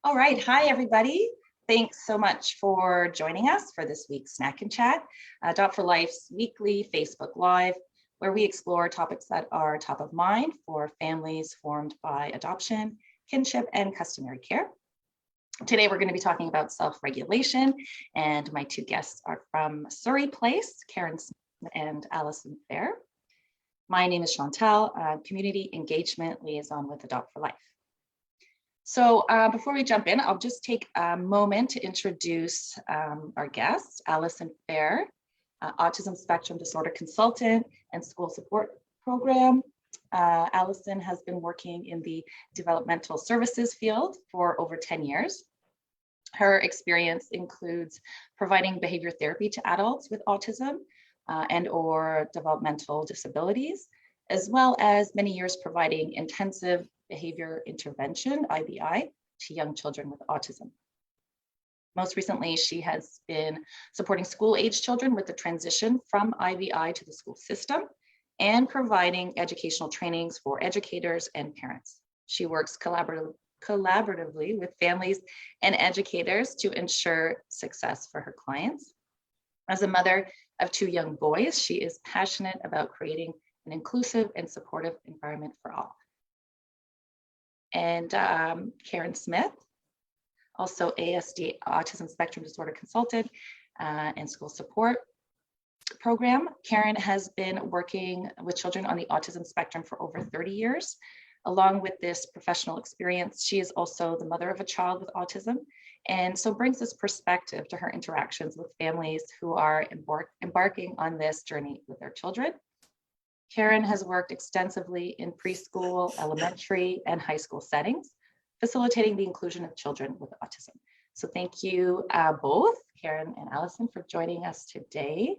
All right. Hi, everybody. Thanks so much for joining us for this week's Snack and Chat, Dot for Life's weekly Facebook Live, where we explore topics that are top of mind for families formed by adoption, kinship, and customary care. Today, we're going to be talking about self-regulation, and my two guests are from Surrey Place, Karen Smith and Alison Fair. My name is Chantal, Community Engagement Liaison with Adopt for Life. So before we jump in, I'll just take a moment to introduce our guest, Alison Fair, Autism Spectrum Disorder Consultant and School Support Program. Alison has been working in the developmental services field for over 10 years. Her experience includes providing behavior therapy to adults with autism and or developmental disabilities, as well as many years providing intensive behavior intervention, IBI, to young children with autism. Most recently, she has been supporting school-age children with the transition from IBI to the school system and providing educational trainings for educators and parents. She works collaboratively with families and educators to ensure success for her clients. As a mother of two young boys, she is passionate about creating an inclusive and supportive environment for all. And Karen Smith, also ASD, Autism Spectrum Disorder Consultant and School Support Program. Karen has been working with children on the autism spectrum for over 30 years. Along with this professional experience, she is also the mother of a child with autism, and so brings this perspective to her interactions with families who are embarking on this journey with their children. Karen has worked extensively in preschool, elementary, and high school settings, facilitating the inclusion of children with autism. So thank you both, Karen and Alison, for joining us today.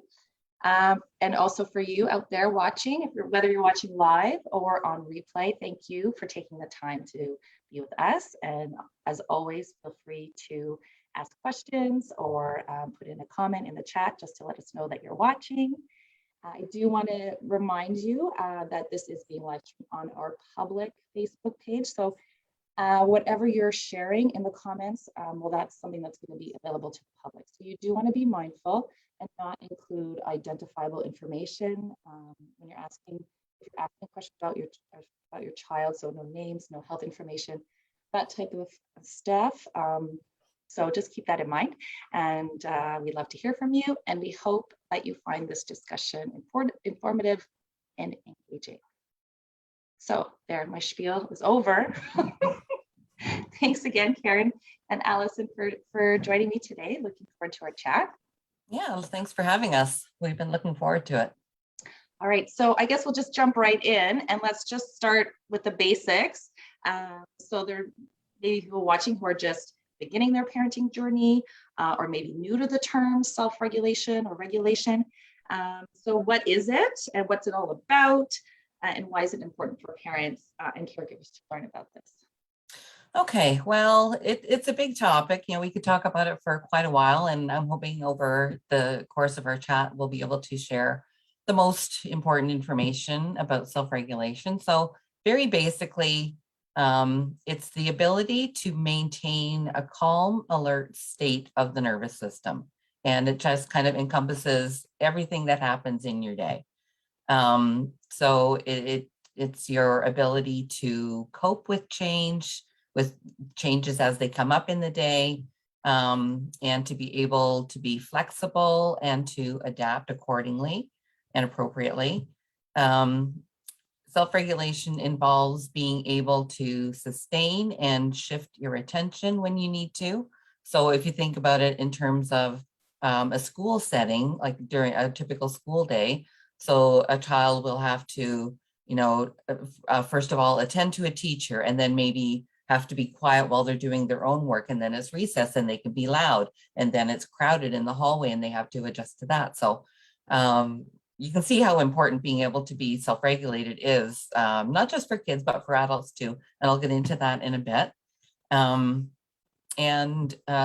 And also for you out there watching, whether you're watching live or on replay, thank you for taking the time to be with us. And as always, feel free to ask questions or put in a comment in the chat just to let us know that you're watching. I do want to remind you that this is being live streamed on our public Facebook page. So whatever you're sharing in the comments, well, that's something that's going to be available to the public. So you do want to be mindful and not include identifiable information when you're asking, if you're asking a question about your child, so no names, no health information, that type of stuff. So just keep that in mind, and we'd love to hear from you, and we hope that you find this discussion informative and engaging. So there, my spiel is over. Thanks again, Karen and Alison, for joining me today. Looking forward to our chat. Yeah, well, thanks for having us. We've been looking forward to it. All right, so I guess we'll just jump right in, and let's just start with the basics. So there may be people watching who are just beginning their parenting journey or maybe new to the term self-regulation or regulation. So what is it and what's it all about? And why is it important for parents and caregivers to learn about this? Okay, well, it's a big topic. You know, we could talk about it for quite a while, and I'm hoping over the course of our chat, we'll be able to share the most important information about self-regulation. So very basically, it's the ability to maintain a calm, alert state of the nervous system. And it just kind of encompasses everything that happens in your day. So it's your ability to cope with changes as they come up in the day, and to be able to be flexible and to adapt accordingly and appropriately. Self-regulation involves being able to sustain and shift your attention when you need to. So if you think about it in terms of a school setting, like during a typical school day, so a child will have to, first of all, attend to a teacher, and then maybe have to be quiet while they're doing their own work, and then it's recess and they can be loud, and then it's crowded in the hallway and they have to adjust to that. So you can see how important being able to be self-regulated is, not just for kids, but for adults too. And I'll get into that in a bit.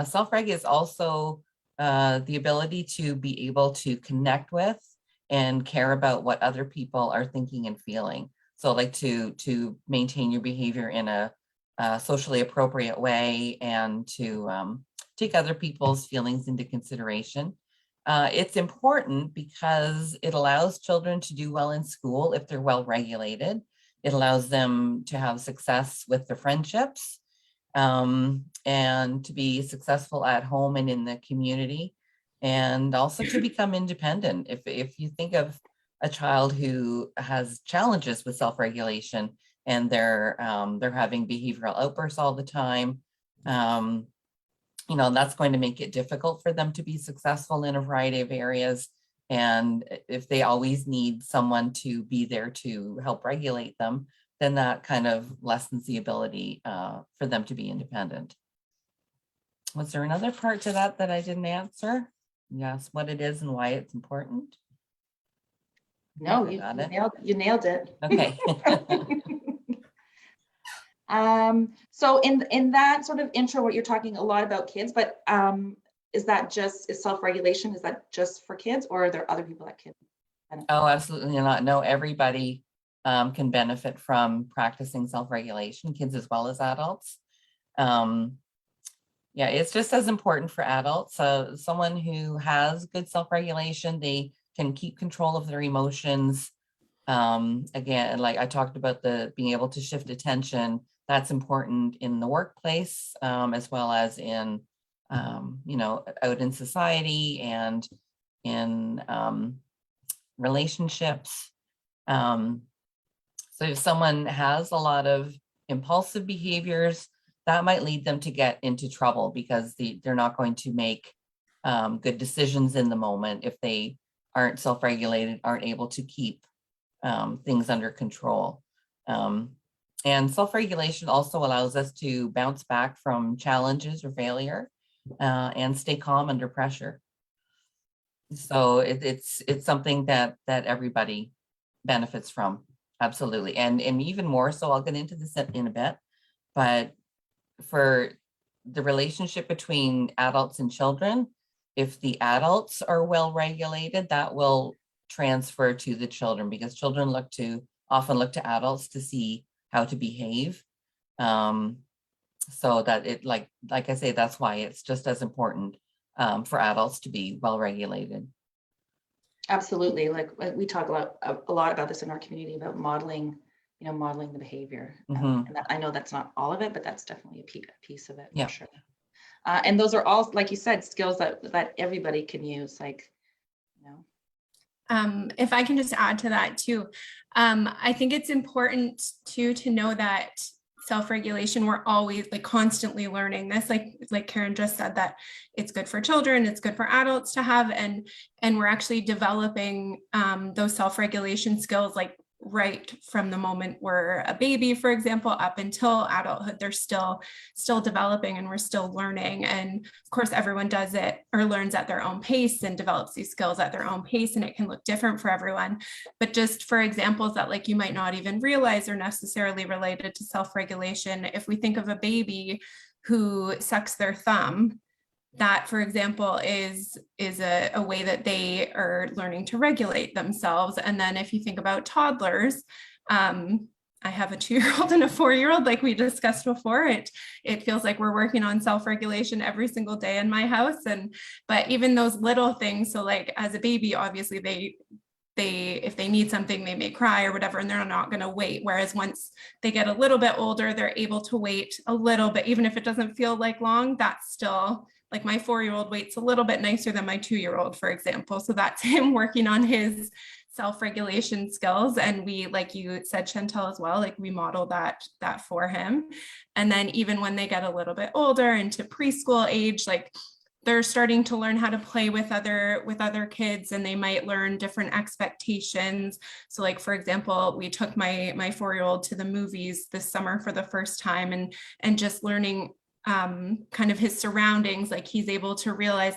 Self-reg is also the ability to be able to connect with and care about what other people are thinking and feeling. So like to maintain your behavior in a socially appropriate way and to take other people's feelings into consideration. It's important because it allows children to do well in school if they're well regulated. It allows them to have success with their friendships, and to be successful at home and in the community, and also to become independent. If you think of a child who has challenges with self-regulation and they're having behavioral outbursts all the time, that's going to make it difficult for them to be successful in a variety of areas. And if they always need someone to be there to help regulate them, then that kind of lessens the ability for them to be independent. Was there another part to that I didn't answer? Yes, what it is and why it's important? No, you nailed it. Okay. So in that sort of intro, what you're talking a lot about kids, but is self-regulation, is that just for kids, or are there other people that can benefit? Oh, absolutely not. No, everybody can benefit from practicing self-regulation, kids as well as adults. Yeah, it's just as important for adults. So someone who has good self-regulation, they can keep control of their emotions. Again, like I talked about, the being able to shift attention, that's important in the workplace, as well as in, out in society and in relationships. So if someone has a lot of impulsive behaviors, that might lead them to get into trouble because they're not going to make good decisions in the moment if they aren't self-regulated, aren't able to keep things under control. And self-regulation also allows us to bounce back from challenges or failure and stay calm under pressure. So it's something that everybody benefits from, absolutely. And even more so, I'll get into this in a bit, but for the relationship between adults and children, if the adults are well regulated, that will transfer to the children, because children often look to adults to see how to behave. So that it, like I say, that's why it's just as important for adults to be well regulated. Absolutely. Like we talk a lot about this in our community, about modeling the behavior. And I know that's not all of it, but that's definitely a piece of it, for sure. And those are all, like you said, skills that everybody can use, If I can just add to that too, I think it's important too to know that self-regulation, we're always constantly learning this, like Karen just said, that it's good for children, it's good for adults to have, and we're actually developing those self-regulation skills right from the moment we're a baby, for example, up until adulthood. They're still developing, and we're still learning. And of course, everyone does it or learns at their own pace and develops these skills at their own pace, and it can look different for everyone. But just for examples that you might not even realize are necessarily related to self-regulation, if we think of a baby who sucks their thumb, that, for example, is a way that they are learning to regulate themselves. And then if you think about toddlers, I have a 2-year-old and a 4-year-old, like we discussed before. It feels like we're working on self-regulation every single day in my house. But even those little things, so as a baby, obviously they if they need something, they may cry or whatever, and they're not going to wait. Whereas once they get a little bit older, they're able to wait a little bit, even if it doesn't feel long. That's still, my 4-year-old waits a little bit nicer than my 2-year-old, for example. So that's him working on his self-regulation skills. And we, like you said, Chantel, as well, we model that for him. And then even when they get a little bit older into preschool age, they're starting to learn how to play with other kids, and they might learn different expectations. So for example, we took my 4-year-old to the movies this summer for the first time, and just learning kind of his surroundings. He's able to realize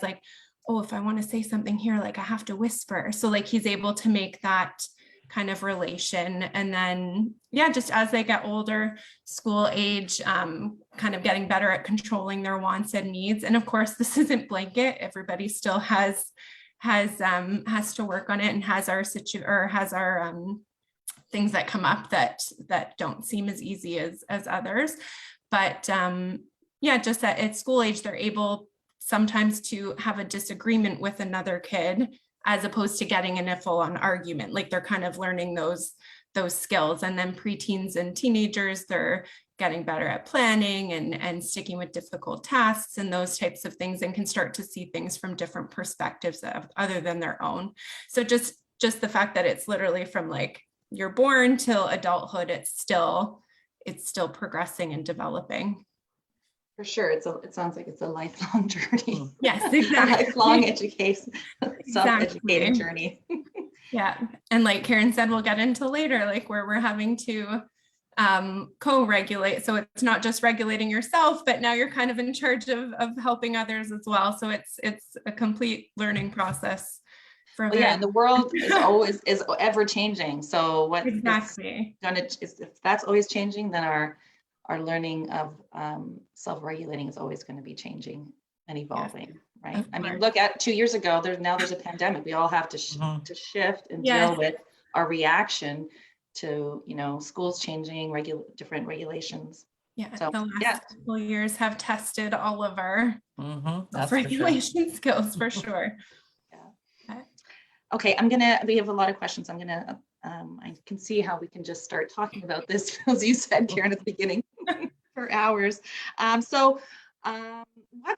oh, if I want to say something here, I have to whisper. So he's able to make that kind of relation. And then, just as they get older, school age, kind of getting better at controlling their wants and needs. And of course, this isn't blanket. Everybody still has to work on it, and has our things that come up that don't seem as easy as others. But yeah, just that at school age, they're able sometimes to have a disagreement with another kid as opposed to getting in a full-on argument. Like they're kind of learning those skills. And then preteens and teenagers, they're getting better at planning and sticking with difficult tasks and those types of things, and can start to see things from different perspectives other than their own. So just the fact that it's literally from like you're born till adulthood, it's still progressing and developing. For sure, it sounds like it's a lifelong journey. Yes, A exactly. lifelong education, self-educating journey. Yeah, and like Karen said, we'll get into later, like where we're having to co-regulate. So it's not just regulating yourself, but now you're kind of in charge of helping others as well. So it's a complete learning process. For Well, yeah, and the world is ever changing. So what exactly if that's always changing, then our learning of self-regulating is always going to be changing and evolving. Yes. Right. I mean, look at 2 years ago, there's a pandemic. We all have to shift and deal with our reaction to, schools changing, different regulations. Yeah. So, the last couple years have tested all of our regulation skills for sure. Yeah. Okay. we have a lot of questions. I can see how we can just start talking about this, as you said, Karen, at the beginning, for hours. What's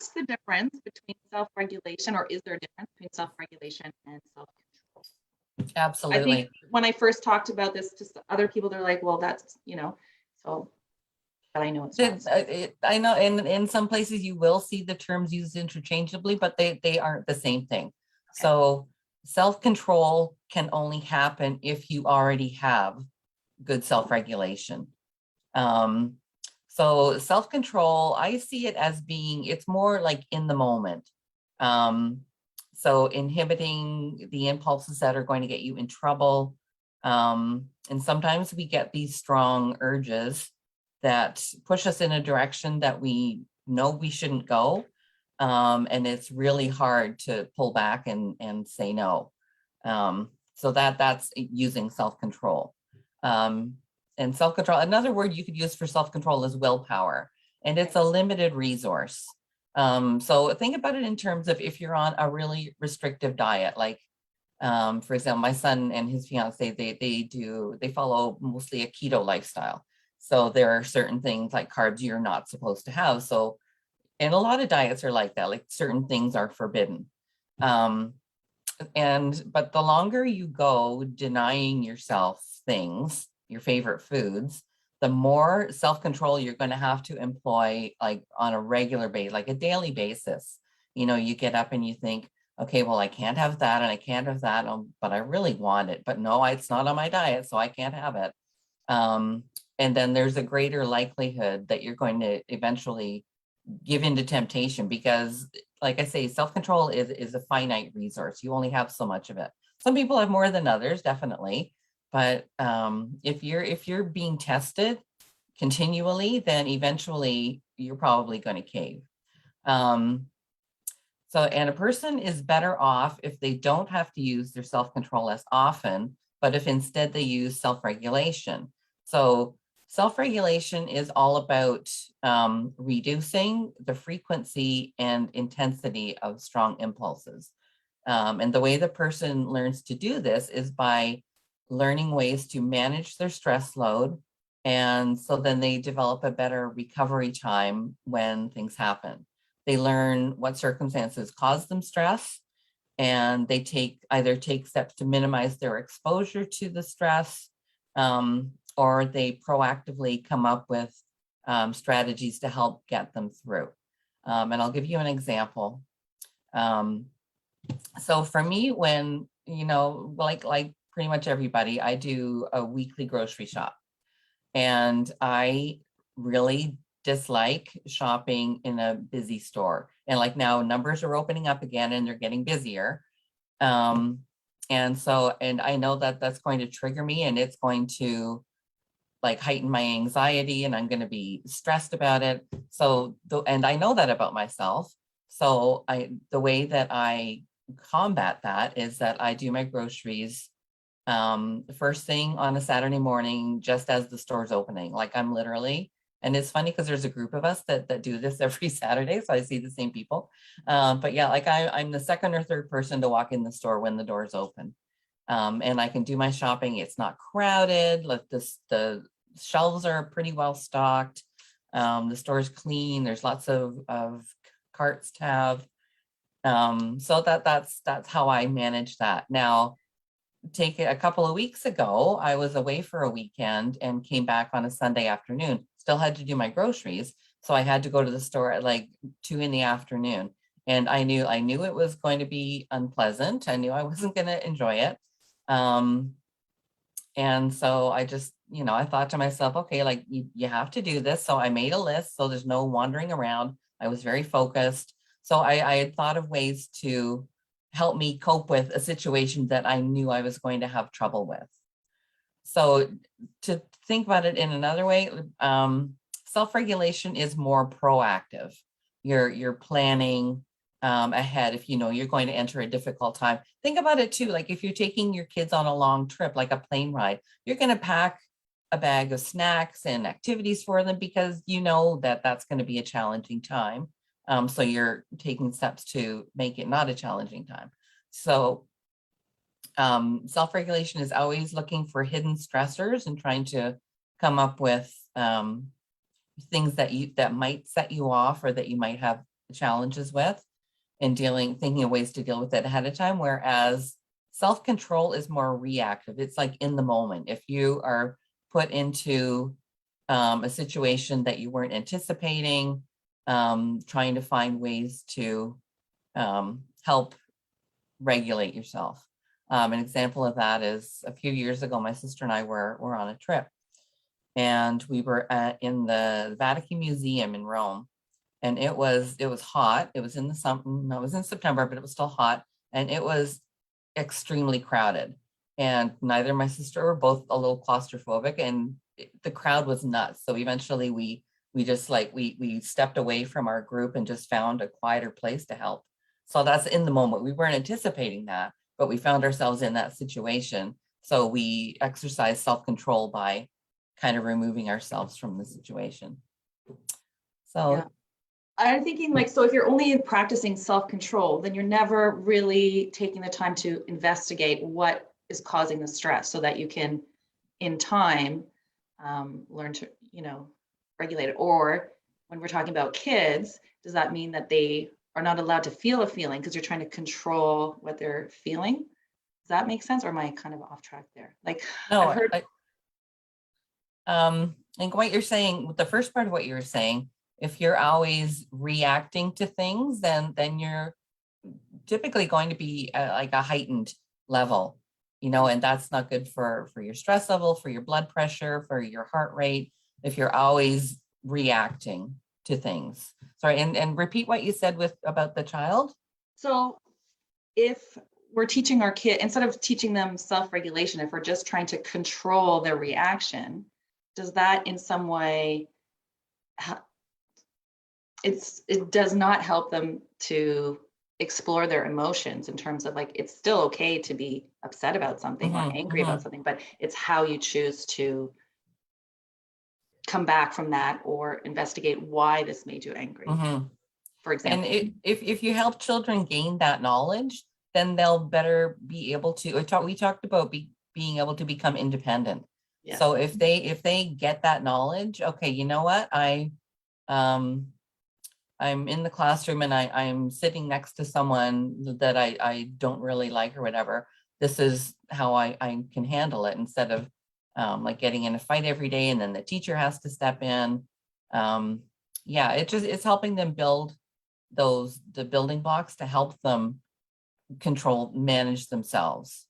the difference between self-regulation, or is there a difference between self-regulation and self-control? Absolutely. I think when I first talked about this to other people, they're like, well, that's, so, but I know it's not. I know in some places you will see the terms used interchangeably, but they aren't the same thing. Okay. So self-control can only happen if you already have good self-regulation. So self-control, I see it as it's more like in the moment. So inhibiting the impulses that are going to get you in trouble. And sometimes we get these strong urges that push us in a direction that we know we shouldn't go. And it's really hard to pull back and say no. So that's using self-control. And self-control, another word you could use for self-control is willpower, and it's a limited resource. So think about it in terms of if you're on a really restrictive diet, like for example, my son and his fiance, they follow mostly a keto lifestyle. So there are certain things like carbs you're not supposed to have. So, and a lot of diets are like that, like certain things are forbidden. But the longer you go denying yourself things, your favorite foods, the more self-control you're going to have to employ, like on a regular basis, like a daily basis. You get up and you think, okay, well, I can't have that and I can't have that, but I really want it. But no, it's not on my diet, so I can't have it. And then there's a greater likelihood that you're going to eventually give into temptation because, like I say, self-control is a finite resource. You only have so much of it. Some people have more than others, definitely. But if you're being tested continually, then eventually you're probably going to cave. And a person is better off if they don't have to use their self-control as often, but if instead they use self-regulation. So self-regulation is all about reducing the frequency and intensity of strong impulses. And the way the person learns to do this is by learning ways to manage their stress load. And so then they develop a better recovery time when things happen. They learn what circumstances cause them stress, and they either take steps to minimize their exposure to the stress, or they proactively come up with strategies to help get them through. And I'll give you an example. So for me, when, like pretty much everybody, I do a weekly grocery shop. And I really dislike shopping in a busy store. And like now numbers are opening up again and they're getting busier. And I know that that's going to trigger me and it's going to like heighten my anxiety and I'm going to be stressed about it. And I know that about myself. So the way that I combat that is that I do my groceries first thing on a Saturday morning, just as the store's opening. Like I'm literally And it's funny because there's a group of us that do this every Saturday. So I see the same people. But yeah, like I'm the second or third person to walk in the store when the doors open. And I can do my shopping. It's not crowded. Like the shelves are pretty well stocked. The store's clean. There's lots of carts to have. So that's how I manage that. Now, take it a couple of weeks ago, I was away for a weekend and came back on a Sunday afternoon. Still had to do my groceries. So I had to go to the store at like 2 p.m. And I knew it was going to be unpleasant. I knew I wasn't going to enjoy it. And so I just, I thought to myself, okay, like you have to do this. So I made a list. So there's no wandering around. I was very focused. So I had thought of ways to help me cope with a situation that I knew I was going to have trouble with. So to think about it in another way, self-regulation is more proactive. You're planning ahead if you're going to enter a difficult time. Think about it too, like if you're taking your kids on a long trip, like a plane ride, you're going to pack a bag of snacks and activities for them because you know that that's going to be a challenging time. So you're taking steps to make it not a challenging time. So self-regulation is always looking for hidden stressors and trying to come up with things that might set you off or that you might have challenges with, and thinking of ways to deal with it ahead of time. Whereas self-control is more reactive. It's like in the moment. If you are put into a situation that you weren't anticipating, trying to find ways to help regulate yourself. An example of that is a few years ago, my sister and I were on a trip, and we were in the Vatican Museum in Rome, and it was hot. It was in the summer. No, it was in September, but it was still hot, and it was extremely crowded. And neither my sister were both a little claustrophobic, and the crowd was nuts. So eventually we just we stepped away from our group and just found a quieter place to help. So that's in the moment. We weren't anticipating that, but we found ourselves in that situation. So we exercised self-control by kind of removing ourselves from the situation. So yeah. I'm thinking like, so if you're only practicing self-control, then you're never really taking the time to investigate what is causing the stress so that you can, in time, learn to, regulate it. Or when we're talking about kids, does that mean that they are not allowed to feel a feeling because you're trying to control what they're feeling? Does that make sense? Or am I kind of off track there? Like, no, I've heard. And what you're saying, the first part of what you were saying, if you're always reacting to things, then you're typically going to be like a heightened level, and that's not good for your stress level, for your blood pressure, for your heart rate, if you're always reacting to things. Sorry, and repeat what you said about the child. So if we're teaching our kid, instead of teaching them self-regulation, if we're just trying to control their reaction, does that in some way, it does not help them to explore their emotions in terms of like, it's still okay to be upset about something or angry about something, but it's how you choose to come back from that or investigate why this made you angry, for example. And if you help children gain that knowledge, then they'll better be able to, we talked about being able to become independent. Yeah. So if they get that knowledge, okay, you know what, I'm in the classroom and I'm sitting next to someone that I don't really like or whatever. This is how I can handle it, instead of like getting in a fight every day and then the teacher has to step in. Yeah, it's helping them build the building blocks to help them manage themselves.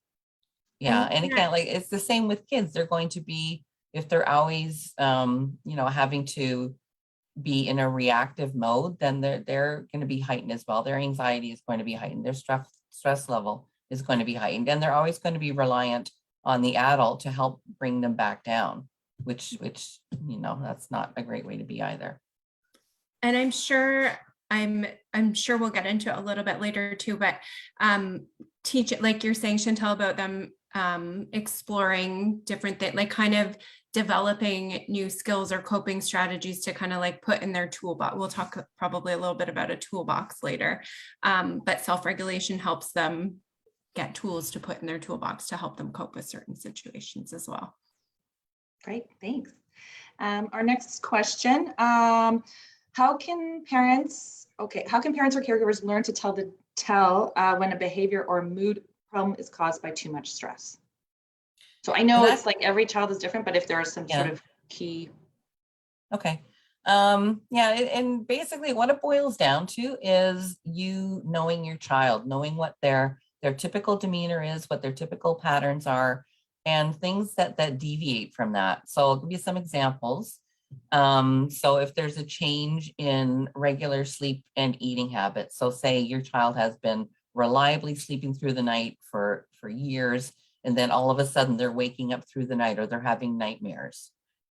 Yeah, and again, like it's the same with kids. They're going to be, if they're always having to be in a reactive mode, then they're going to be heightened as well. Their anxiety is going to be heightened. Their stress level is going to be heightened, and they're always going to be reliant on the adult to help bring them back down, which that's not a great way to be either. And I'm sure we'll get into it a little bit later too, but teach it, like you're saying, Chantal, about them exploring different things, like kind of developing new skills or coping strategies to kind of like put in their toolbox. We'll talk probably a little bit about a toolbox later, but self-regulation helps them get tools to put in their toolbox to help them cope with certain situations as well. Great, thanks. Our next question, how can parents or caregivers learn to tell when a behavior or mood problem is caused by too much stress? So I know it's like every child is different, but if there are some sort of key. Okay. And basically what it boils down to is you knowing your child, knowing what their typical demeanor is, what their typical patterns are, and things that deviate from that. So I'll give you some examples. So if there's a change in regular sleep and eating habits, so say your child has been reliably sleeping through the night for years, and then all of a sudden they're waking up through the night or they're having nightmares.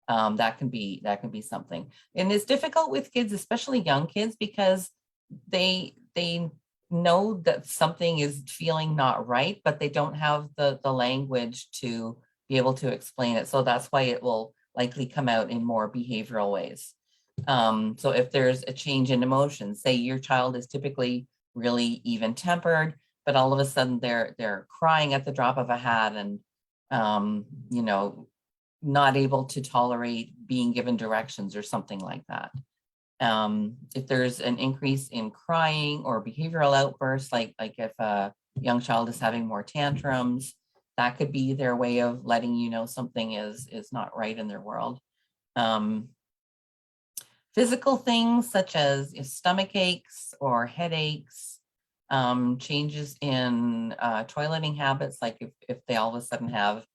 That can be something. And it's difficult with kids, especially young kids, because they know that something is feeling not right, but they don't have the language to be able to explain it. So that's why it will likely come out in more behavioral ways. So if there's a change in emotions, say your child is typically really even-tempered, but all of a sudden they're crying at the drop of a hat and not able to tolerate being given directions or something like that. If there's an increase in crying or behavioral outbursts, like if a young child is having more tantrums, that could be their way of letting you know something is not right in their world. Physical things such as stomach aches or headaches, changes in toileting habits, like if they all of a sudden have,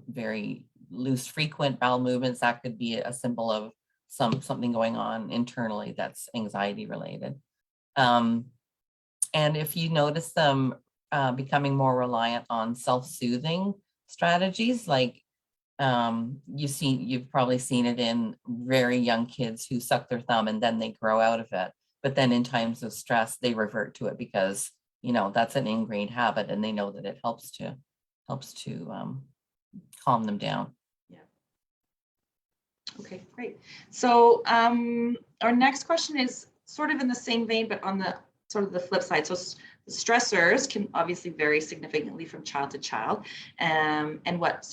very loose, frequent bowel movements, that could be a symbol of something going on internally that's anxiety related. And if you notice them becoming more reliant on self-soothing strategies, like you've probably seen it in very young kids who suck their thumb and then they grow out of it. But then in times of stress, they revert to it because, that's an ingrained habit and they know that it helps to calm them down. Yeah. Okay, great. So our next question is sort of in the same vein, but on the sort of the flip side. So stressors can obviously vary significantly from child to child. And what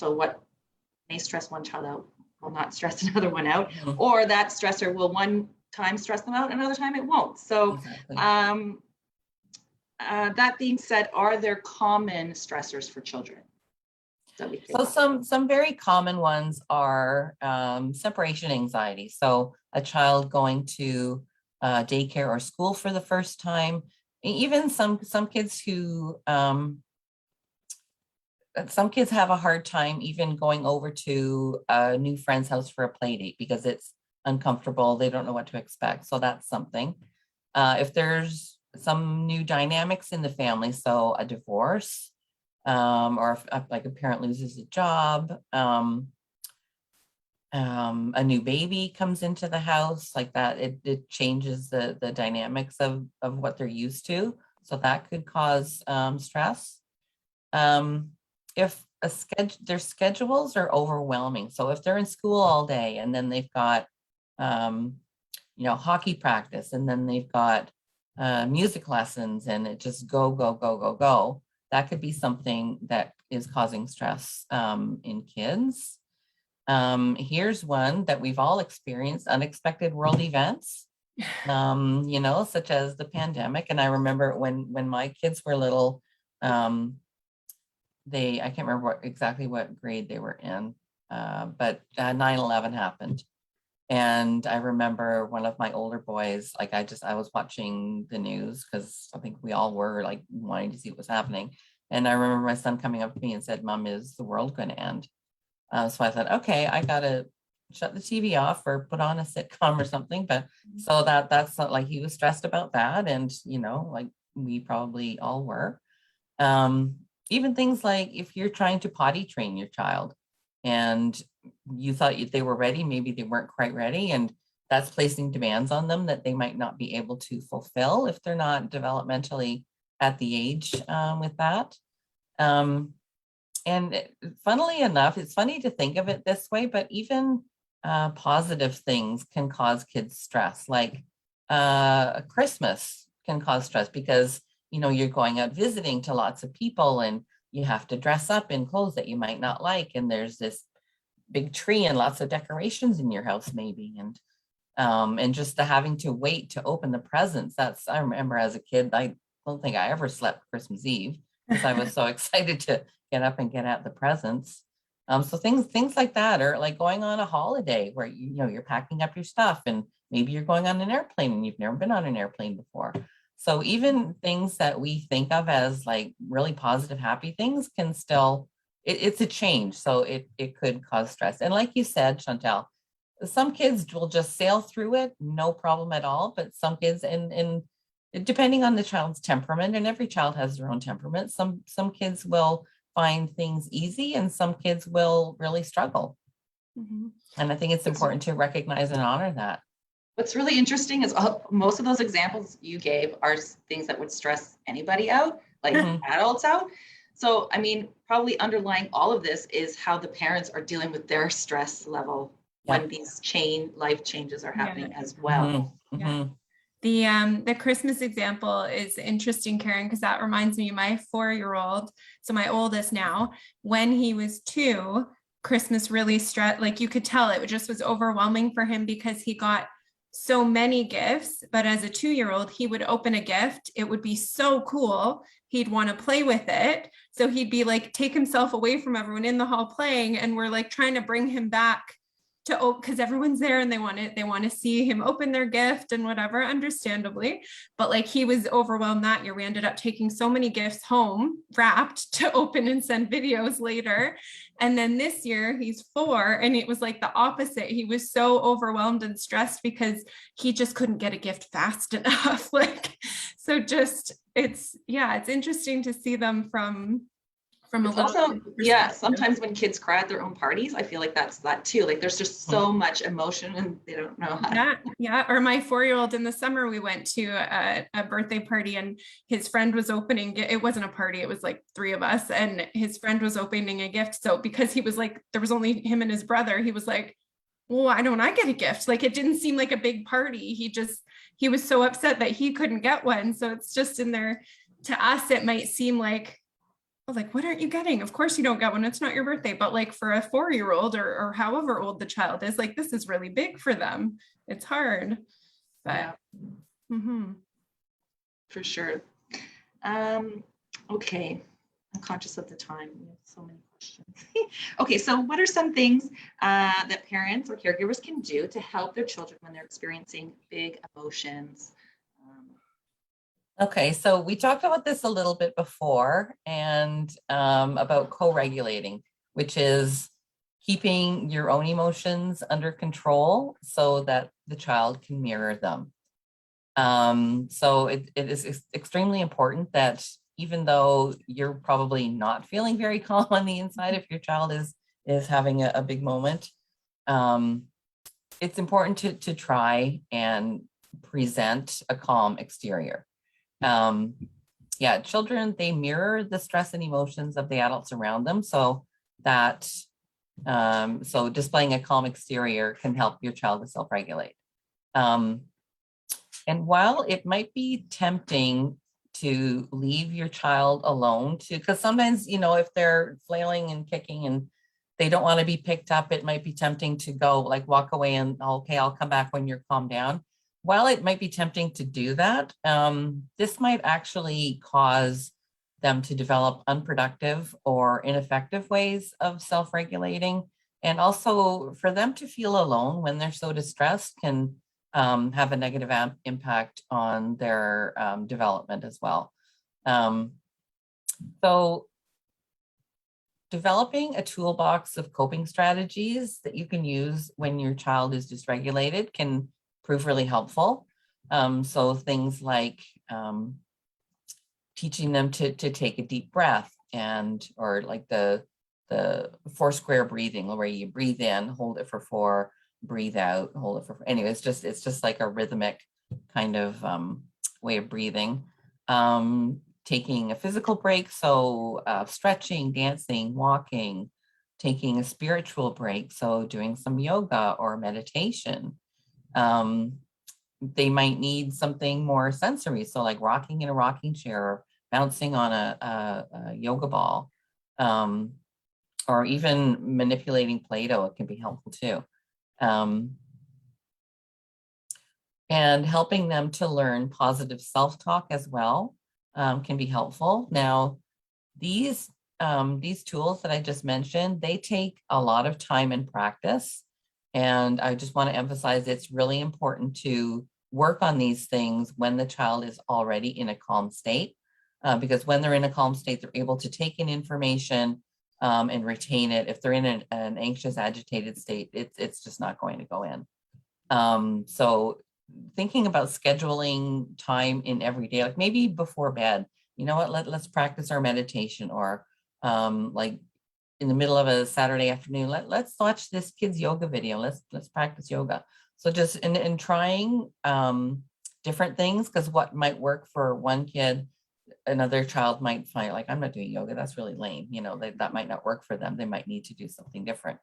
may stress one child out will not stress another one out, or that stressor will one time stress them out, another time it won't. So exactly. That being said, are there common stressors for children? So some very common ones are separation anxiety. So a child going to daycare or school for the first time, even some kids who some kids have a hard time even going over to a new friend's house for a play date because it's uncomfortable. They don't know what to expect. So that's something. If there's some new dynamics in the family, so a divorce, or if like a parent loses a job, a new baby comes into the house, like that, it changes the dynamics of what they're used to. So that could cause stress. If their schedules are overwhelming, so if they're in school all day and then they've got hockey practice and then they've got music lessons and it just go, that could be something that is causing stress in kids. Here's one that we've all experienced: unexpected world events, such as the pandemic. And I remember when my kids were little, I can't remember exactly what grade they were in, but 9/11 happened. And I remember one of my older boys, like I was watching the news because I think we all were like wanting to see what was happening. And I remember my son coming up to me and said, "Mom, is the world going to end?" So I thought, okay, I got to shut the TV off or put on a sitcom or something. But so that's not like he was stressed about that. And, like we probably all were. Even things like if you're trying to potty train your child and you thought they were ready, maybe they weren't quite ready. And that's placing demands on them that they might not be able to fulfill if they're not developmentally at the age with that. funnily enough, it's funny to think of it this way, but even positive things can cause kids stress. Like Christmas can cause stress because, you know, you're going out visiting to lots of people and you have to dress up in clothes that you might not like. And there's this big tree and lots of decorations in your house maybe. And just the having to wait to open the presents. I remember as a kid, I don't think I ever slept Christmas Eve because I was so excited to get up and get at the presents. So things like that, or like going on a holiday where you know you're packing up your stuff and maybe you're going on an airplane and you've never been on an airplane before. So even things that we think of as like really positive, happy things can still, it's a change. So it could cause stress. And like you said, Chantel, some kids will just sail through it, no problem at all. But some kids, and depending on the child's temperament, and every child has their own temperament, some kids will find things easy and some kids will really struggle. Mhm. And I think it's important to recognize and honor that. What's really interesting is most of those examples you gave are things that would stress anybody out, like adults out. So, I mean, probably underlying all of this is how the parents are dealing with their stress level when these life changes are happening as well. The Christmas example is interesting, Karen, because that reminds me, my 4-year-old, so my oldest now, when he was 2, Christmas really stressed, like you could tell it just was overwhelming for him because he got so many gifts. But as a 2-year-old, he would open a gift. It would be so cool. He'd want to play with it. So he'd be like, take himself away from everyone in the hall playing. And we're like trying to bring him back to, because everyone's there and they want to see him open their gift and whatever, understandably. But like he was overwhelmed that year. We ended up taking so many gifts home wrapped to open and send videos later. And then this year he's 4 and it was like the opposite. He was so overwhelmed and stressed because he just couldn't get a gift fast enough. Like, so just, it's interesting to see them from a little also, sometimes when kids cry at their own parties, I feel like that's that too. Like there's just so much emotion and they don't know how. Or my 4-year-old in the summer, we went to a birthday party and his friend was opening, it wasn't a party, it was like 3 of us, and his friend was opening a gift. So because he was like, there was only him and his brother, he was like, well, why don't I get a gift? Like it didn't seem like a big party. He was so upset that he couldn't get one. So it's just in there, to us, it might seem like, what aren't you getting? Of course you don't get one. It's not your birthday. But like for a 4-year-old or however old the child is, like this is really big for them. It's hard. But for sure. Okay. I'm conscious of the time. We have so many questions. Okay, so what are some things that parents or caregivers can do to help their children when they're experiencing big emotions? Okay, so we talked about this a little bit before, and about co-regulating, which is keeping your own emotions under control so that the child can mirror them. So it is extremely important that even though you're probably not feeling very calm on the inside, if your child is having a big moment, it's important to try and present a calm exterior. Children, they mirror the stress and emotions of the adults around them, so that so displaying a calm exterior can help your child to self-regulate. And while it might be tempting to leave your child alone because sometimes, you know, if they're flailing and kicking and they don't want to be picked up, it might be tempting to go like walk away and okay, I'll come back when you're calmed down. While it might be tempting to do that, this might actually cause them to develop unproductive or ineffective ways of self-regulating. And also for them to feel alone when they're so distressed can have a negative impact on their development as well. So developing a toolbox of coping strategies that you can use when your child is dysregulated can prove really helpful. So things like teaching them to take a deep breath or like the 4-square breathing, where you breathe in, hold it for 4, breathe out, hold it for 4. Anyway, it's just like a rhythmic kind of way of breathing. taking a physical break, so stretching, dancing, walking, taking a spiritual break, so doing some yoga or meditation. They might need something more sensory, so like rocking in a rocking chair or bouncing on a yoga ball, or even manipulating Play-Doh. It can be helpful too. And helping them to learn positive self-talk as well can be helpful. Now, these tools that I just mentioned, they take a lot of time and practice. And I just want to emphasize it's really important to work on these things when the child is already in a calm state, because when they're in a calm state, they're able to take in information and retain it. If they're in an anxious, agitated state, it's just not going to go in. So thinking about scheduling time in every day, like maybe before bed, you know what, let's practice our meditation, or like in the middle of a Saturday afternoon, let's watch this kid's yoga video. Let's practice yoga. So just in trying different things, because what might work for one kid, another child might find like, I'm not doing yoga, that's really lame. You know, that might not work for them. They might need to do something different.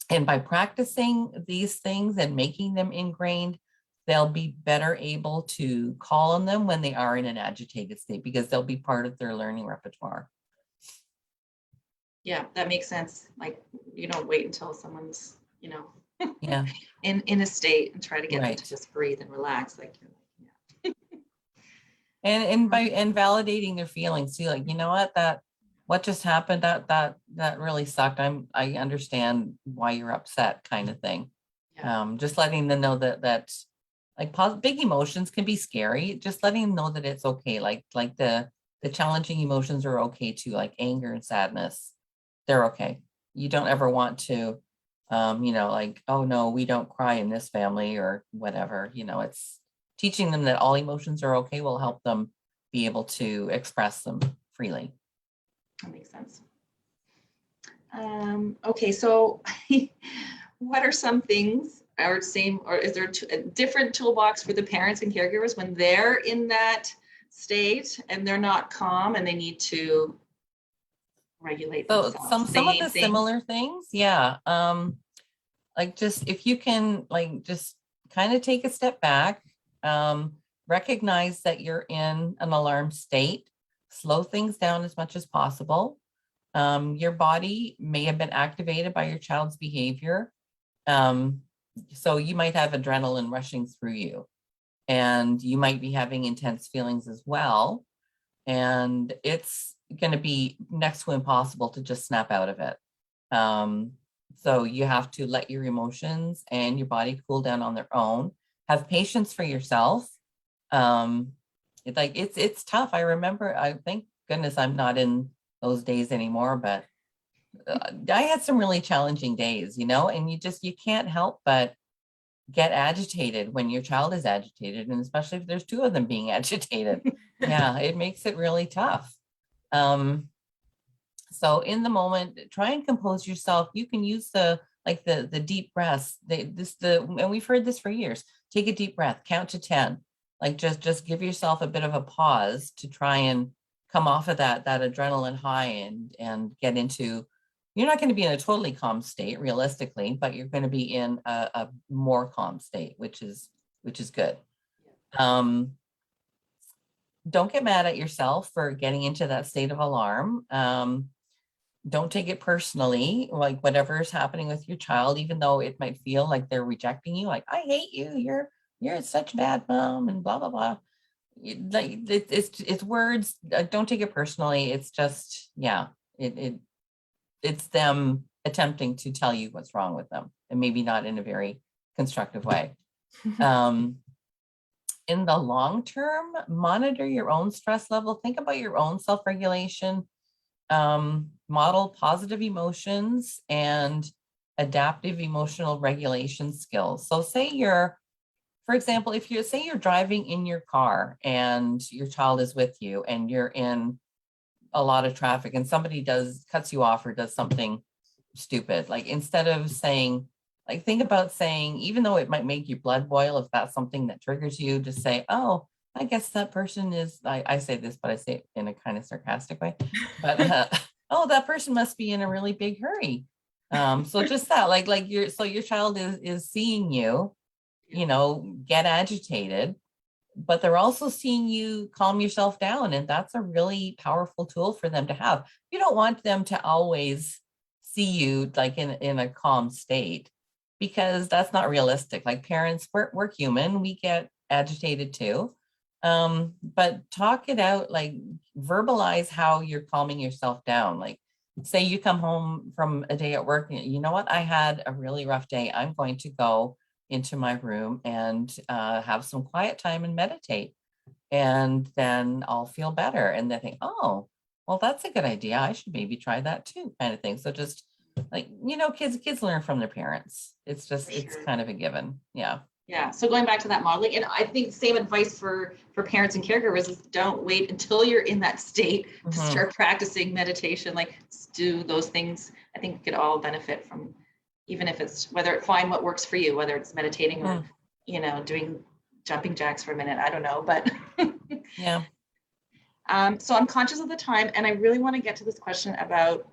And by practicing these things and making them ingrained, they'll be better able to call on them when they are in an agitated state, because they'll be part of their learning repertoire. Yeah, that makes sense. Like, you don't wait until someone's, Yeah. in a state and try to get them Right. to just breathe and relax. Like, And validating their feelings too, like, you know what just happened, that really sucked. I understand why you're upset, kind of thing. Yeah. Just letting them know that like big emotions can be scary. Just letting them know that it's okay. Like the challenging emotions are okay too, like anger and sadness. They're okay. You don't ever want to, like, oh no, we don't cry in this family or whatever. It's teaching them that all emotions are okay will help them be able to express them freely. That makes sense. Okay, so what are some things, or is there a different toolbox for the parents and caregivers when they're in that state and they're not calm and they need to regulate So themselves? some of the Same thing? similar things, yeah. Like just if you can like just kind of take a step back, recognize that you're in an alarm state, slow things down as much as possible. Your body may have been activated by your child's behavior. So you might have adrenaline rushing through you, and you might be having intense feelings as well. And it's going to be next to impossible to just snap out of it. So you have to let your emotions and your body cool down on their own. Have patience for yourself. It's tough. I remember, I thank goodness I'm not in those days anymore, but I had some really challenging days, and you can't help but get agitated when your child is agitated, and especially if there's two of them being agitated. Yeah, it makes it really tough. So in the moment, try and compose yourself. You can use the deep breaths. And we've heard this for years. Take a deep breath, count to 10. Like just give yourself a bit of a pause to try and come off of that adrenaline high and get into, you're not going to be in a totally calm state realistically, but you're going to be in a more calm state, which is good. Don't get mad at yourself for getting into that state of alarm. Don't take it personally, like whatever is happening with your child, even though it might feel like they're rejecting you, like, I hate you, you're such a bad mom and blah, blah, blah. It's words. Don't take it personally. It's just, yeah, it's them attempting to tell you what's wrong with them, and maybe not in a very constructive way. In the long term, monitor your own stress level. Think about your own self-regulation. Model positive emotions and adaptive emotional regulation skills. So for example, if you're driving in your car and your child is with you and you're in a lot of traffic and somebody cuts you off or does something stupid, like instead of saying, like, think about saying, even though it might make your blood boil, if that's something that triggers you, just say, oh, I guess that person is, I say this, but I say it in a kind of sarcastic way, but oh, that person must be in a really big hurry. So just that, like your child is seeing you, get agitated, but they're also seeing you calm yourself down. And that's a really powerful tool for them to have. You don't want them to always see you like in a calm state, because that's not realistic. Like parents, we're human, we get agitated too. But talk it out, like verbalize how you're calming yourself down. Like say you come home from a day at work, and you know what, I had a really rough day. I'm going to go into my room and have some quiet time and meditate. And then I'll feel better. And then think, oh, well, that's a good idea. I should maybe try that too, kind of thing. So just like, kids learn from their parents. It's just, it's kind of a given. Yeah. Yeah. So going back to that modeling, and I think same advice for parents and caregivers is don't wait until you're in that state to start practicing meditation. Like do those things. I think we could all benefit from, even if it's find what works for you, whether it's meditating or, doing jumping jacks for a minute. I don't know, but yeah. So I'm conscious of the time, and I really want to get to this question about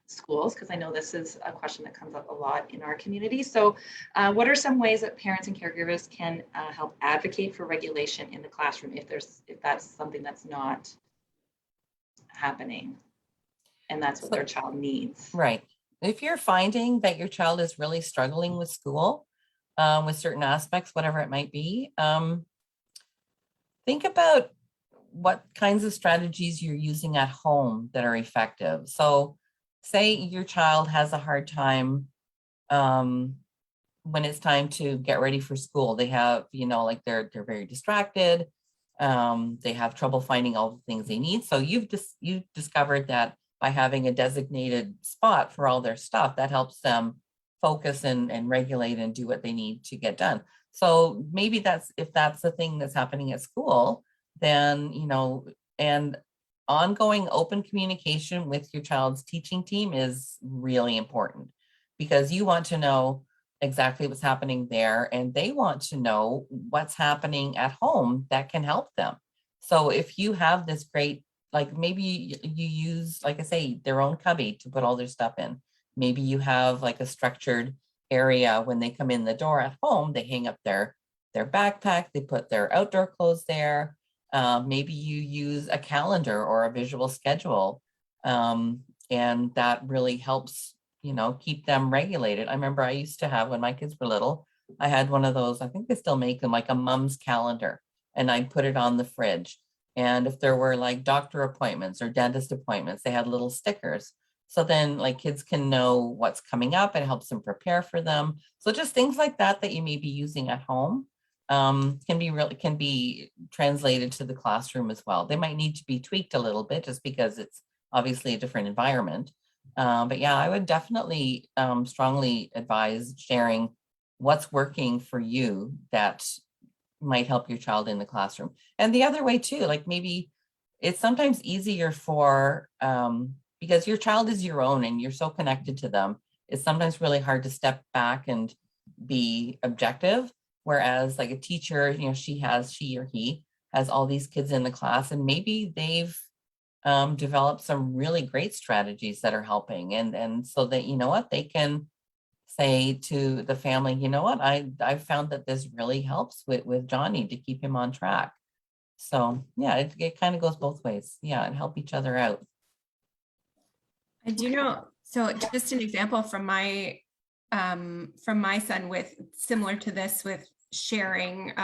schools, because I know this is a question that comes up a lot in our community. So what are some ways that parents and caregivers can help advocate for regulation in the classroom if that's something that's not happening and that's what their child needs? Right. If you're finding that your child is really struggling with school, with certain aspects, whatever it might be, think about what kinds of strategies you're using at home that are effective. So say your child has a hard time when it's time to get ready for school. They have, like they're very distracted. They have trouble finding all the things they need. So you've discovered that by having a designated spot for all their stuff, that helps them focus and regulate and do what they need to get done. So maybe if that's the thing that's happening at school, then, and ongoing open communication with your child's teaching team is really important, because you want to know exactly what's happening there, and they want to know what's happening at home that can help them. So if you have this great, like maybe you use, like I say, their own cubby to put all their stuff in. Maybe you have like a structured area when they come in the door at home, they hang up their backpack, they put their outdoor clothes there. Maybe you use a calendar or a visual schedule, and that really helps, keep them regulated. I remember I used to have, when my kids were little, I had one of those, I think they still make them, like a mom's calendar, and I'd put it on the fridge. And if there were like doctor appointments or dentist appointments, they had little stickers. So then like kids can know what's coming up. It helps them prepare for them. So just things like that you may be using at home can be translated to the classroom as well. They might need to be tweaked a little bit just because it's obviously a different environment. But yeah, I would definitely strongly advise sharing what's working for you that might help your child in the classroom. And the other way too, like maybe it's sometimes easier for, because your child is your own and you're so connected to them, it's sometimes really hard to step back and be objective. Whereas like a teacher, she or he has all these kids in the class, and maybe they've developed some really great strategies that are helping. And so that, what they can say to the family, I found that this really helps with Johnny to keep him on track. So yeah, it kind of goes both ways. Yeah, and help each other out. I do know. So just an example from my son with similar to this with sharing.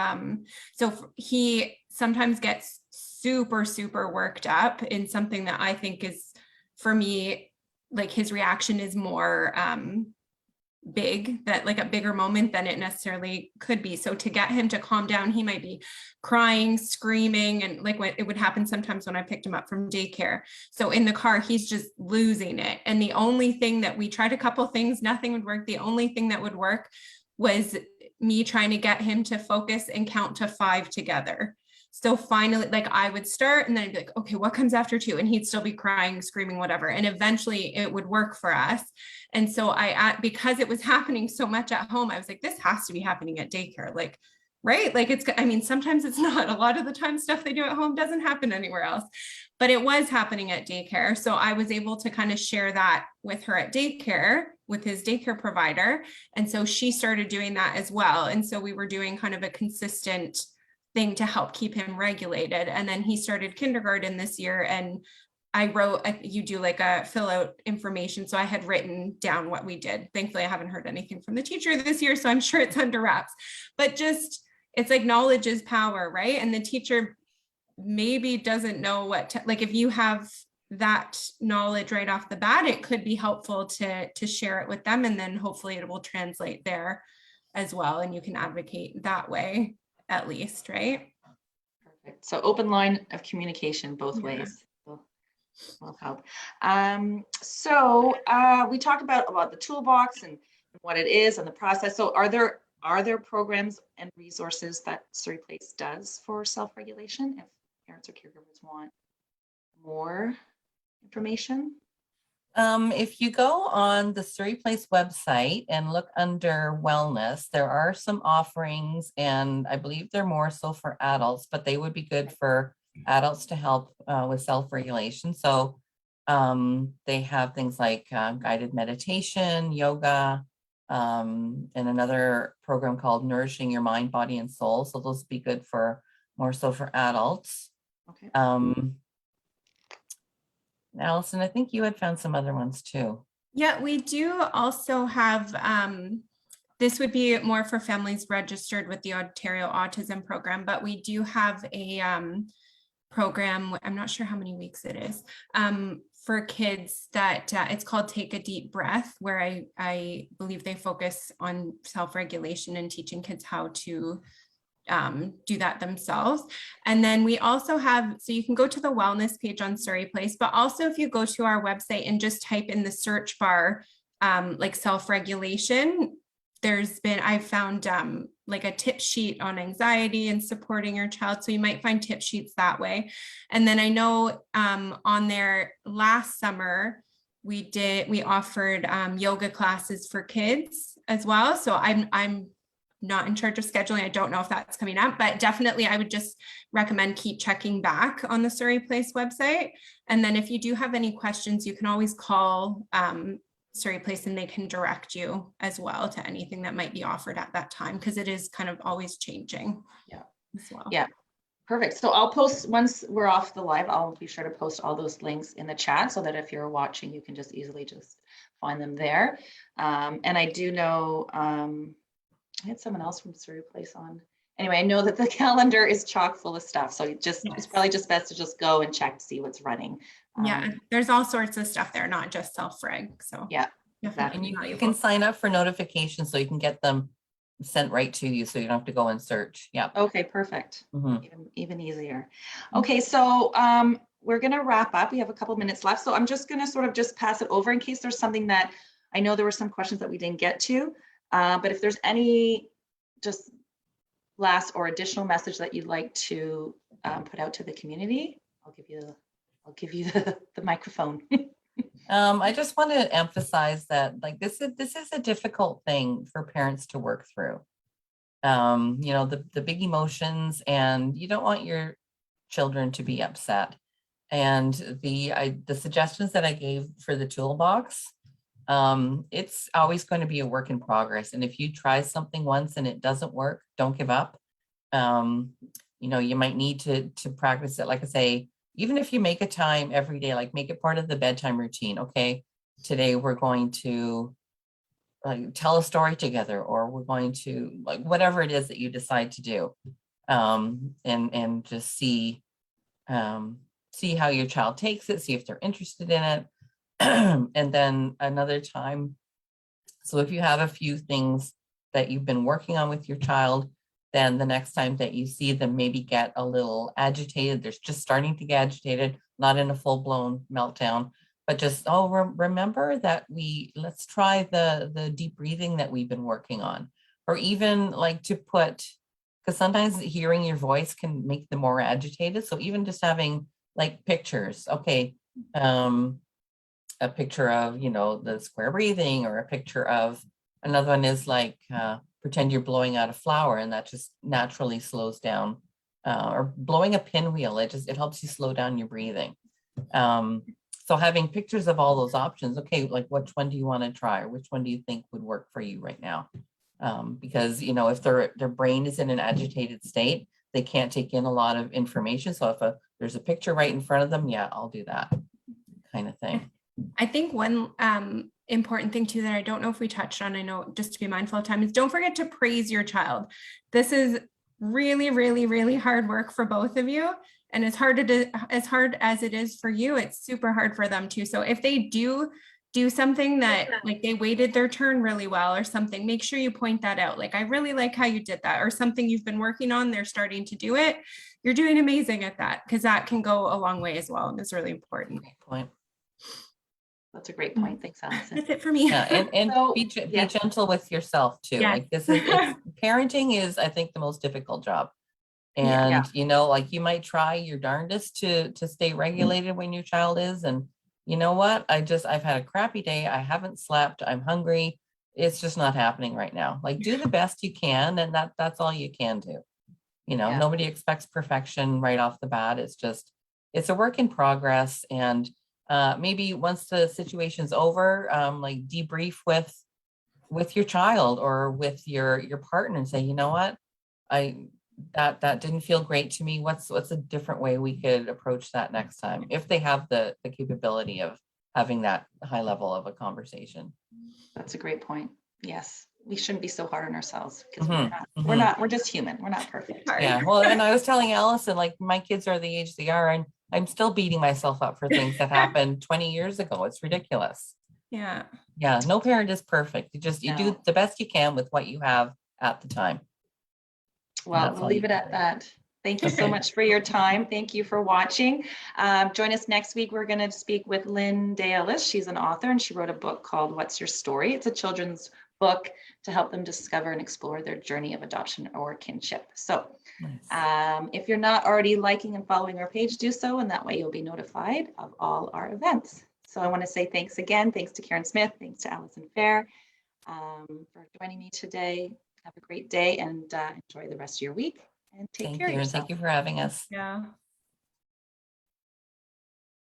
So he sometimes gets super, super worked up in something that I think is, for me, like his reaction is more big, that like a bigger moment than it necessarily could be. So to get him to calm down, he might be crying, screaming, and like what it would happen sometimes when I picked him up from daycare. So in the car, he's just losing it. And the only thing that we tried a couple things, nothing would work. The only thing that would work was me trying to get him to focus and count to 5 together. So finally, like I would start and then I'd be like, okay, what comes after 2? And he'd still be crying, screaming, whatever. And eventually it would work for us. And so because it was happening so much at home, I was like, this has to be happening at daycare. Like right? Like I mean, sometimes it's not. A lot of the time stuff they do at home doesn't happen anywhere else, but it was happening at daycare. So I was able to kind of share that with her at daycare, with his daycare provider. And so she started doing that as well. And so we were doing kind of a consistent thing to help keep him regulated. And then he started kindergarten this year, and I wrote, you do like a fill out information. So I had written down what we did. Thankfully, I haven't heard anything from the teacher this year, so I'm sure it's under wraps, but just, it's like knowledge is power, right? And the teacher maybe doesn't know what to, like, if you have that knowledge right off the bat, it could be helpful to share it with them, and then hopefully it will translate there as well, and you can advocate that way at least, right? Perfect. So open line of communication both Yeah. ways will help. We talked about the toolbox and what it is and the process. So are there programs and resources that Surrey Place does for self-regulation if parents or caregivers want more information? If you go on the Surrey Place website and look under wellness, there are some offerings, and I believe they're more so for adults, but they would be good for adults to help with self-regulation. So they have things like guided meditation, yoga, and another program called Nourishing Your Mind, Body, and Soul. So those would be good for more so for adults. Okay. Alison, I think you had found some other ones too. Yeah, we do also have, this would be more for families registered with the Ontario Autism Program, but we do have a program, I'm not sure how many weeks it is, for kids that it's called Take a Deep Breath, where I believe they focus on self-regulation and teaching kids how to do that themselves. And then we also have, so you can go to the wellness page on Surrey Place, but also if you go to our website and just type in the search bar, like self-regulation, I've found like a tip sheet on anxiety and supporting your child. So you might find tip sheets that way. And then I know on there last summer, we offered yoga classes for kids as well. So I'm not in charge of scheduling. I don't know if that's coming up, but definitely I would just recommend keep checking back on the Surrey Place website. And then if you do have any questions, you can always call Surrey Place and they can direct you as well to anything that might be offered at that time, because it is kind of always changing. Yeah. As well. Yeah. Perfect. So I'll post, once we're off the live, I'll be sure to post all those links in the chat so that if you're watching, you can just easily just find them there. And I do know, I had someone else from Surrey Place on. Anyway, I know that the calendar is chock full of stuff. So it's probably just best to just go and check to see what's running. Yeah, there's all sorts of stuff there, not just self-reg. So yeah, exactly. And you can sign up for notifications so you can get them sent right to you, so you don't have to go and search. Yeah. Okay, perfect. Mm-hmm. Even easier. Okay, so we're going to wrap up. We have a couple minutes left. So I'm just going to sort of just pass it over in case there's something that I know there were some questions that we didn't get to. But if there's any just last or additional message that you'd like to put out to the community, I'll give you the microphone. I just want to emphasize that, like, this is a difficult thing for parents to work through. You know, the big emotions, and you don't want your children to be upset. And the suggestions that I gave for the toolbox, it's always going to be a work in progress. And if you try something once and it doesn't work, don't give up. You know, you might need to practice it. Like I say, even if you make a time every day, like make it part of the bedtime routine. Okay, today we're going to like tell a story together, or we're going to, like, whatever it is that you decide to do, and just see how your child takes it, see if they're interested in it. And then another time, so if you have a few things that you've been working on with your child, then the next time that you see them maybe get a little agitated, they're just starting to get agitated, not in a full-blown meltdown, but just, remember that let's try the deep breathing that we've been working on. Or even like to put, because sometimes hearing your voice can make them more agitated. So even just having like pictures, okay, a picture of, you know, the square breathing, or a picture of, another one is like pretend you're blowing out a flower, and that just naturally slows down. Or blowing a pinwheel, it helps you slow down your breathing. So having pictures of all those options, okay, like which one do you want to try, or which one do you think would work for you right now? Because if their brain is in an agitated state, they can't take in a lot of information. So if there's a picture right in front of them, yeah, I'll do that kind of thing. I think one important thing too that I don't know if we touched on, I know just to be mindful of time, is don't forget to praise your child. This is really, really, really hard work for both of you. And as hard as it is for you, it's super hard for them too. So if they do something that like they waited their turn really well or something, make sure you point that out. Like, I really like how you did that, or something you've been working on, they're starting to do it. You're doing amazing at that, because that can go a long way as well. And it's really important. Great point. That's a great point. Thanks, Alison. That's it for me. Yeah, and So, be gentle with yourself too. Yes. Like parenting is, I think, the most difficult job. Yeah. And like you might try your darndest to stay regulated when your child is, and you know what? I've had a crappy day. I haven't slept. I'm hungry. It's just not happening right now. Like, do the best you can, and that's all you can do. Yeah. Nobody expects perfection right off the bat. It's a work in progress. And maybe once the situation's over, like debrief with your child or with your partner and say, you know what, that didn't feel great to me. What's a different way we could approach that next time, if they have the capability of having that high level of a conversation. That's a great point. Yes, we shouldn't be so hard on ourselves, because we're just human. We're not perfect. Yeah. Well, and I was telling Alison, like, my kids are the age they are, and I'm still beating myself up for things that happened 20 years ago. It's ridiculous. Yeah. Yeah. No parent is perfect. You do the best you can with what you have at the time. Well, we'll leave it at that. Thank you so Okay. much for your time. Thank you for watching. Join us next week. We're going to speak with Lynn Dalis. She's an author, and she wrote a book called What's Your Story? It's a children's book to help them discover and explore their journey of adoption or kinship. So Nice. if you're not already liking and following our page, do so, and that way you'll be notified of all our events. So I want to say thanks again. Thanks to Karen Smith. Thanks to Alison Fair for joining me today. Have a great day, and enjoy the rest of your week, and take care of yourself. Thank you for having us. Yeah.